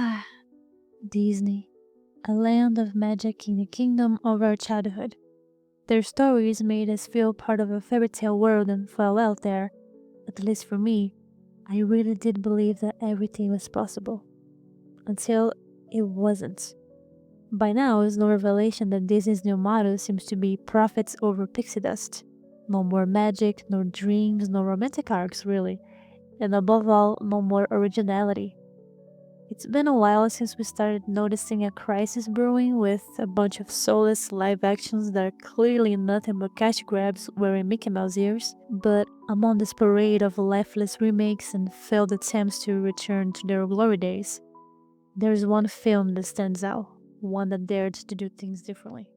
Ah, Disney, a land of magic in the kingdom of our childhood. Their stories made us feel part of a fairy tale world and fell out there. At least for me, I really did believe that everything was possible. Until it wasn't. By now, it's no revelation that Disney's new motto seems to be profits over pixie dust. No more magic, no dreams, no romantic arcs, really. And above all, no more originality. It's been a while since we started noticing a crisis brewing with a bunch of soulless live actions that are clearly nothing but cash grabs wearing Mickey Mouse ears. But among this parade of lifeless remakes and failed attempts to return to their glory days, there's one film that stands out, one that dared to do things differently.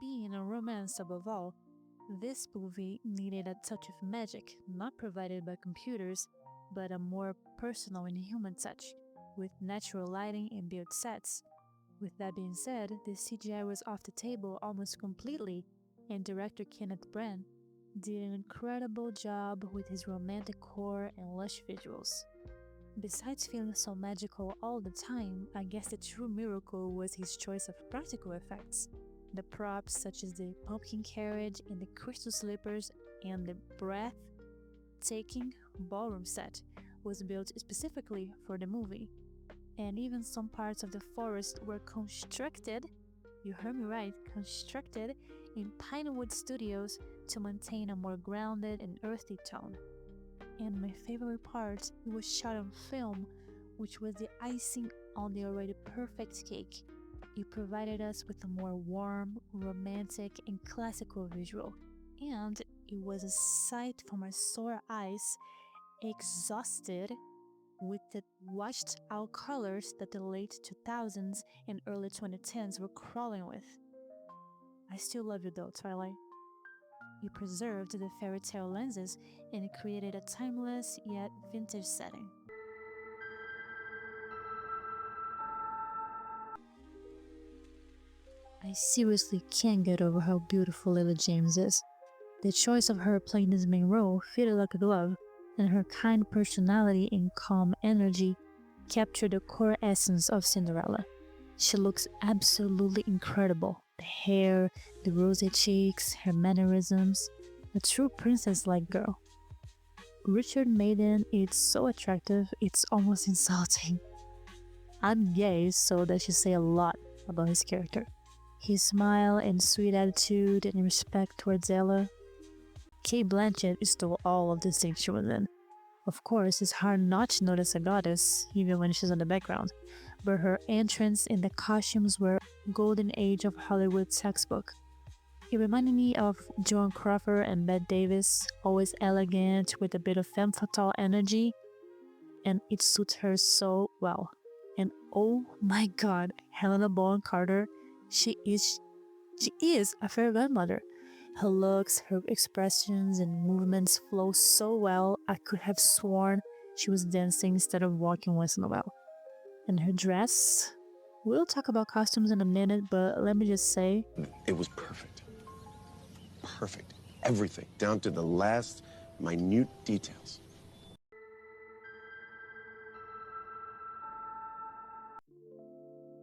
Being a romance above all, this movie needed a touch of magic, not provided by computers, but a more personal and human touch, with natural lighting and built sets. With that being said, the CGI was off the table almost completely, and director Kenneth Branagh did an incredible job with his romantic core and lush visuals. Besides feeling so magical all the time, I guess the true miracle was his choice of practical effects. The props, such as the pumpkin carriage and the crystal slippers and the breathtaking ballroom set, was built specifically for the movie. And even some parts of the forest were constructed, you heard me right, constructed in Pinewood Studios to maintain a more grounded and earthy tone. And my favorite part, it was shot on film, which was the icing on the already perfect cake. It provided us with a more warm, romantic, and classical visual. And it was a sight for my sore eyes, exhausted with the washed out colors that the late 2000s and early 2010s were crawling with. I still love you though, Twilight. You preserved the fairy tale lenses and it created a timeless yet vintage setting. I seriously can't get over how beautiful Lily James is. The choice of her playing this main role fitted like a glove, and her kind personality and calm energy captured the core essence of Cinderella. She looks absolutely incredible. The hair, the rosy cheeks, her mannerisms, a true princess like girl. Richard Maiden is so attractive, it's almost insulting. I'm gay, so that should say a lot about his character. His smile and sweet attitude and respect towards Ella. Cate Blanchett stole all of the things she was in. Of course, it's hard not to notice a goddess, even when she's in the background, but her entrance and the costumes were golden age of Hollywood textbook. It reminded me of Joan Crawford and Bette Davis, always elegant with a bit of femme fatale energy, and it suits her so well. And oh my god, Helena Bonham Carter, she is she is a fairy godmother. Her looks, her expressions, and movements flow so well, I could have sworn she was dancing instead of walking once in a while. And her dress? We'll talk about costumes in a minute, but let me just say, It was perfect. Perfect. Everything, down to the last minute details.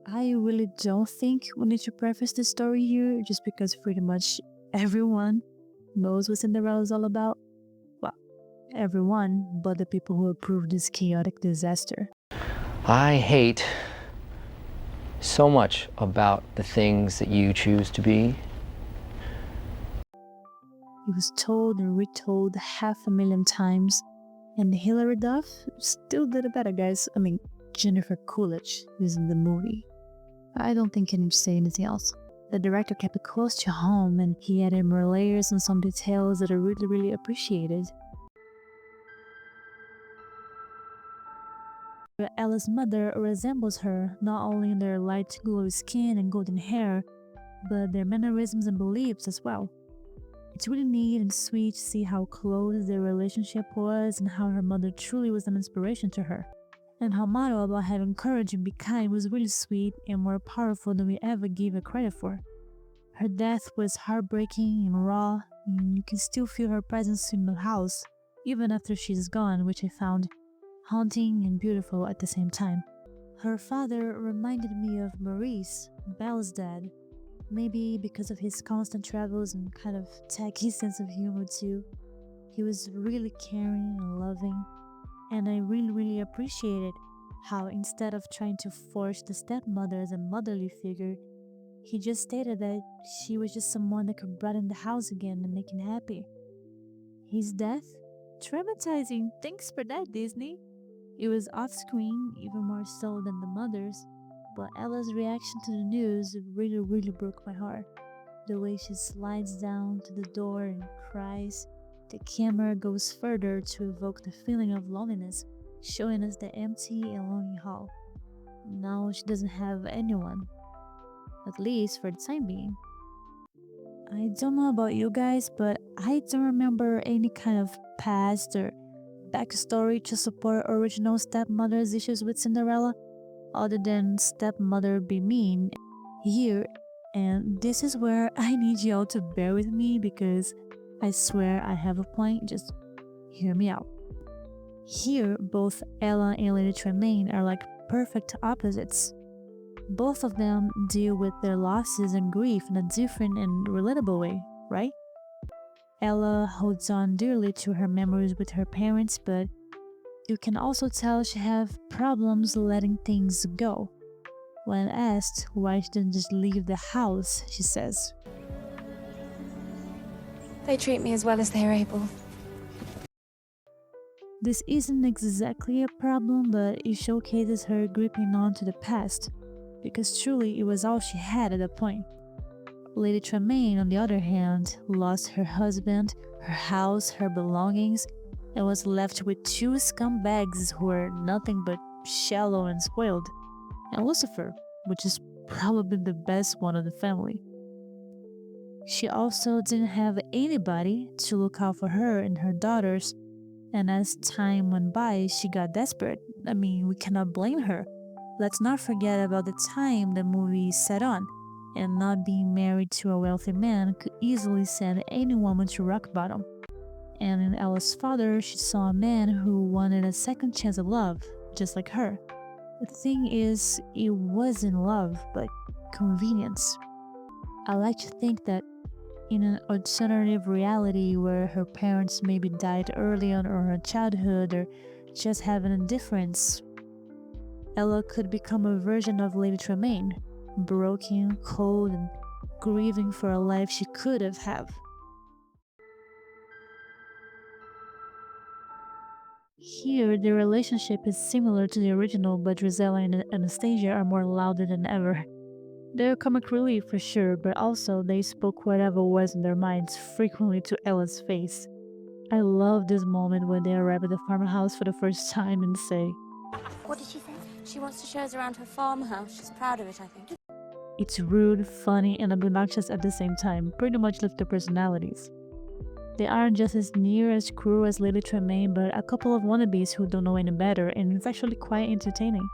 I really don't think we need to preface this story here just because pretty much everyone knows what Cinderella is all about. Well, everyone but the people who approved this chaotic disaster. I hate so much about the things that you choose to be. It was told and retold half a million times, and Hilary Duff still did it better, guys. I mean, Jennifer Coolidge is in the movie. I don't think I need to say anything else. The director kept it close to home and he added more layers and some details that I really appreciated. Ella's mother resembles her, not only in their light glowy skin and golden hair, but their mannerisms and beliefs as well. It's really neat and sweet to see how close their relationship was and how her mother truly was an inspiration to her. And her motto about having courage and be kind was really sweet and more powerful than we ever gave her credit for. Her death was heartbreaking and raw, and you can still feel her presence in the house, even after she's gone, which I found haunting and beautiful at the same time. Her father reminded me of Maurice, Belle's dad, maybe because of his constant travels and kind of tacky sense of humor too. He was really caring and loving, and I really appreciated how instead of trying to force the stepmother as a motherly figure, he just stated that she was just someone that could brighten the house again and make him happy. His death? Traumatizing. Thanks for that, Disney. It was off screen, even more so than the mother's, but Ella's reaction to the news really broke my heart. The way she slides down to the door and cries, the camera goes further to evoke the feeling of loneliness, showing us the empty and lonely hall. Now she doesn't have anyone, at least for the time being. I don't know about you guys, but I don't remember any kind of past or backstory to support original stepmother's issues with Cinderella, other than stepmother be mean here. And this is where I need y'all to bear with me because I swear I have a point, just hear me out. Here, both Ella and Lady Tremaine are like perfect opposites. Both of them deal with their losses and grief in a different and relatable way, right? Ella holds on dearly to her memories with her parents, but you can also tell she have problems letting things go. When asked why she didn't just leave the house, she says, They treat me as well as they're able. this isn't exactly a problem, but it showcases her gripping on to the past, because truly it was all she had at that point. Lady Tremaine, on the other hand, lost her husband, her house, her belongings, and was left with two scumbags who were nothing but shallow and spoiled, and Lucifer, which is probably the best one of the family. She also didn't have anybody to look out for her and her daughters, and as time went by, she got desperate. I mean, we cannot blame her. Let's not forget about the time the movie set on, and not being married to a wealthy man could easily send any woman to rock bottom. And in Ella's father, she saw a man who wanted a second chance at love, just like her. The thing is, it wasn't love, but convenience. I like to think that in an alternative reality where her parents maybe died early on or her childhood or just have an indifference, Ella could become a version of Lady Tremaine, broken, cold, and grieving for a life she could have had. Here, the relationship is similar to the original, but Rosella and Anastasia are more louder than ever. They're comic relief for sure, but also they spoke whatever was in their minds frequently to Ella's face. I love this moment when they arrive at the farmhouse for the first time and say, What did she say? She wants to show us around her farmhouse. She's proud of it, I think. it's rude, funny, and obnoxious at the same time, pretty much lift their personalities. They aren't just as near as cruel as Lady Tremaine, but a couple of wannabes who don't know any better, and it's actually quite entertaining.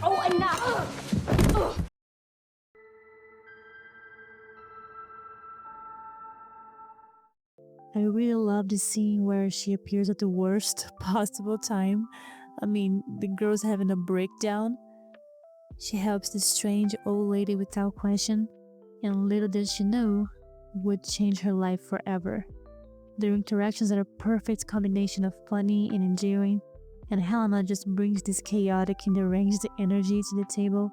Oh, enough! I really love the scene where she appears at the worst possible time. I mean, the girl's having a breakdown. She helps this strange old lady without question, and little did she know, would change her life forever. Their interactions are a perfect combination of funny and endearing, and Helena just brings this chaotic and deranged energy to the table.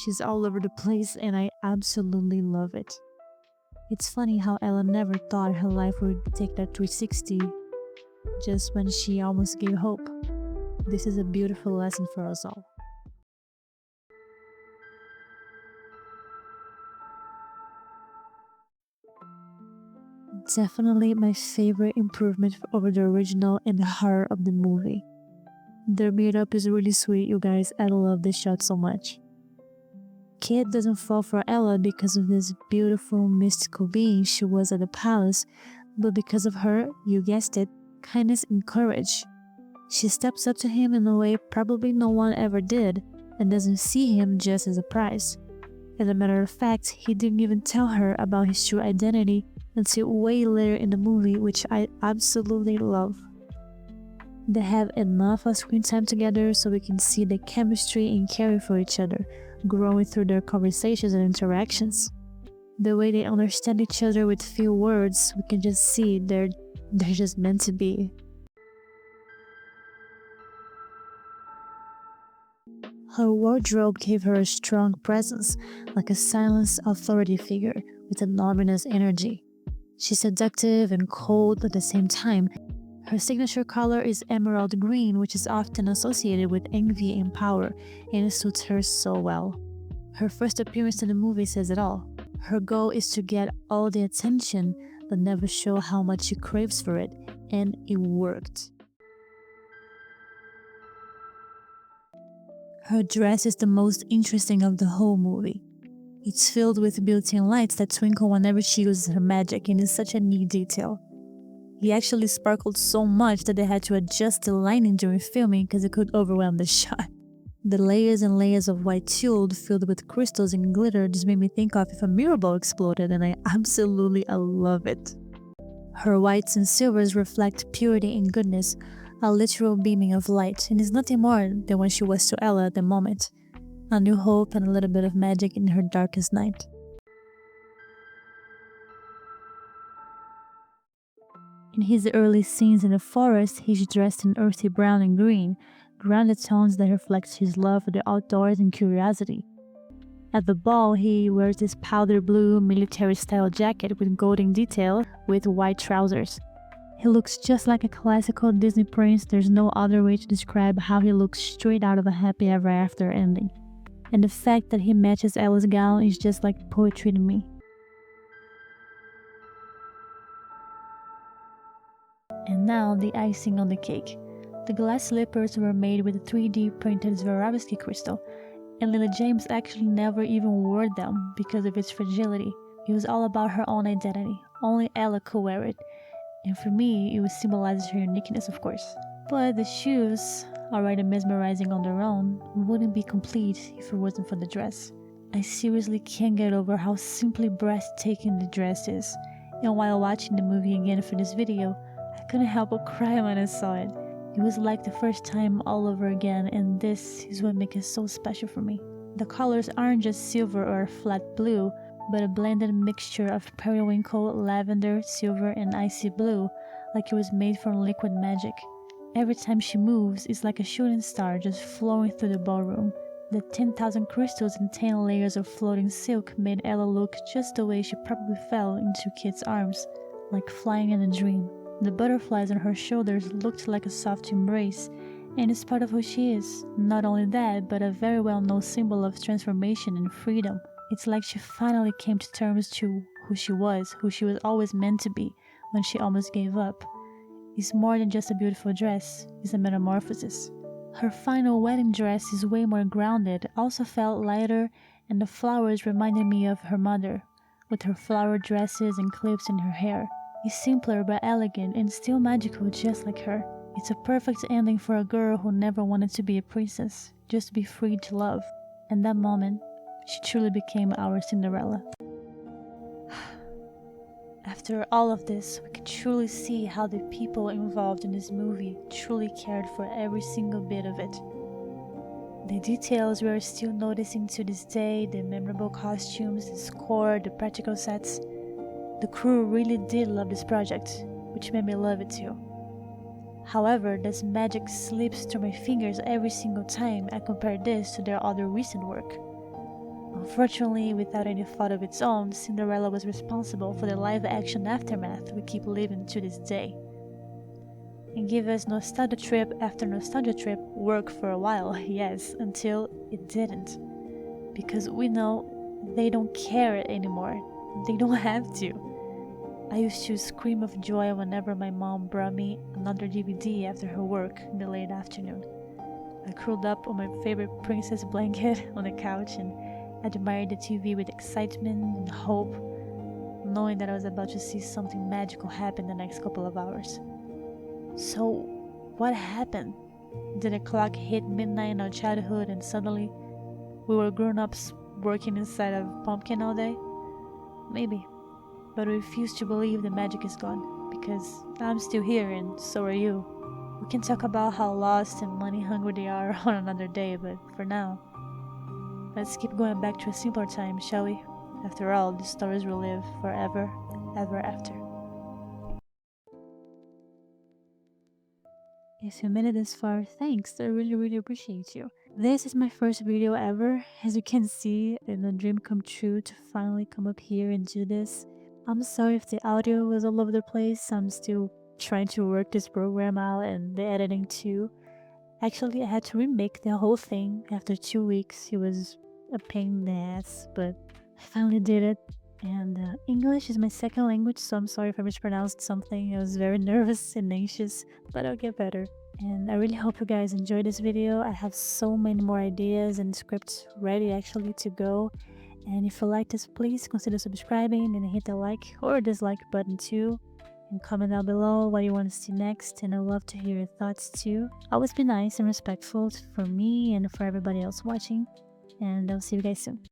She's all over the place, and I absolutely love it. It's funny how Ella never thought her life would take that 360 just when she almost gave hope. This is a beautiful lesson for us all. Definitely my favorite improvement over the original and the heart of the movie. Their meetup is really sweet, you guys. I love this shot so much. Kate doesn't fall for Ella because of this beautiful mystical being she was at the palace, but because of her, you guessed it, kindness and courage. She steps up to him in a way probably no one ever did, and doesn't see him just as a prize. As a matter of fact, he didn't even tell her about his true identity until way later in the movie, which I absolutely love. They have enough of screen time together so we can see the chemistry and care for each other, growing through their conversations and interactions. The way they understand each other with few words, we can just see they're just meant to be. Her wardrobe gave her a strong presence, like a silent authority figure with a luminous energy. She's seductive and cold at the same time. Her signature color is emerald green, which is often associated with envy and power, and it suits her so well. Her first appearance in the movie says it all. Her goal is to get all the attention, but never show how much she craves for it, and it worked. Her dress is the most interesting of the whole movie. It's filled with built-in lights that twinkle whenever she uses her magic, and it's such a neat detail. He actually sparkled so much that they had to adjust the lighting during filming because it could overwhelm the shot. The layers and layers of white tulle filled with crystals and glitter just made me think of if a mirror ball exploded, and I love it. Her whites and silvers reflect purity and goodness, a literal beaming of light, and is nothing more than when she was to Ella at the moment. A new hope and a little bit of magic in her darkest night. In his early scenes in the forest, he's dressed in earthy brown and green, grounded tones that reflect his love for the outdoors and curiosity. At the ball, he wears this powder blue military-style jacket with golden detail with white trousers. He looks just like a classical Disney prince. There's no other way to describe how he looks straight out of a happy ever after ending. And the fact that he matches Ella's gown is just like poetry to me. And now the icing on the cake. The glass slippers were made with 3D printed Swarovski crystal, and Lily James actually never even wore them because of its fragility. It was all about her own identity. Only Ella could wear it. And for me, it symbolizes her uniqueness, of course. But the shoes, already mesmerizing on their own, wouldn't be complete if it wasn't for the dress. I seriously can't get over how simply breathtaking the dress is. And while watching the movie again for this video, I couldn't help but cry when I saw it. It was like the first time all over again, and this is what makes it so special for me. The colors aren't just silver or a flat blue, but a blended mixture of periwinkle, lavender, silver, and icy blue, like it was made from liquid magic. Every time she moves, it's like a shooting star just flowing through the ballroom. The 10,000 crystals and 10 layers of floating silk made Ella look just the way she probably fell into Kate's arms, like flying in a dream. The butterflies on her shoulders looked like a soft embrace, and it's part of who she is. Not only that, but a very well-known symbol of transformation and freedom. It's like she finally came to terms to who she was always meant to be when she almost gave up. It's more than just a beautiful dress, it's a metamorphosis. Her final wedding dress is way more grounded, also felt lighter, and the flowers reminded me of her mother, with her flower dresses and clips in her hair. It's simpler but elegant and still magical just like her. It's a perfect ending for a girl who never wanted to be a princess, just to be free to love. And that moment, she truly became our Cinderella. After all of this, we can truly see how the people involved in this movie truly cared for every single bit of it. The details we are still noticing to this day, the memorable costumes, the score, the practical sets. The crew really did love this project, which made me love it too. However, this magic slips through my fingers every single time I compare this to their other recent work. Unfortunately, without any fault of its own, Cinderella was responsible for the live-action aftermath we keep living to this day. And give us nostalgia trip after nostalgia trip worked for a while, yes, until it didn't. Because we know they don't care anymore. They don't have to. I used to scream of joy whenever my mom brought me another DVD after her work in the late afternoon. I curled up on my favorite princess blanket on the couch and admired the TV with excitement and hope, knowing that I was about to see something magical happen the next couple of hours. So, what happened? Did the clock hit midnight in our childhood and suddenly we were grown-ups working inside a pumpkin all day? Maybe. But I refuse to believe the magic is gone, because I'm still here and so are you. We can talk about how lost and money hungry they are on another day, but for now, let's keep going back to a simpler time, shall we? After all, the stories will live forever, ever after. If you made it this far, thanks. I really appreciate you. This is my first video ever. As you can see, it's a dream come true to finally come up here and do this. I'm sorry if the audio was all over the place. I'm still trying to work this program out and the editing too. Actually, I had to remake the whole thing after 2 weeks. It was a pain in the ass, but I finally did it. And English is my second language, so I'm sorry if I mispronounced something. I was very nervous and anxious, but I'll get better. And I really hope you guys enjoyed this video. I have so many more ideas and scripts ready actually to go. And if you like this, please consider subscribing and hit the like or dislike button too. And comment down below what you want to see next, and I'd love to hear your thoughts too. Always be nice and respectful for me and for everybody else watching. And I'll see you guys soon.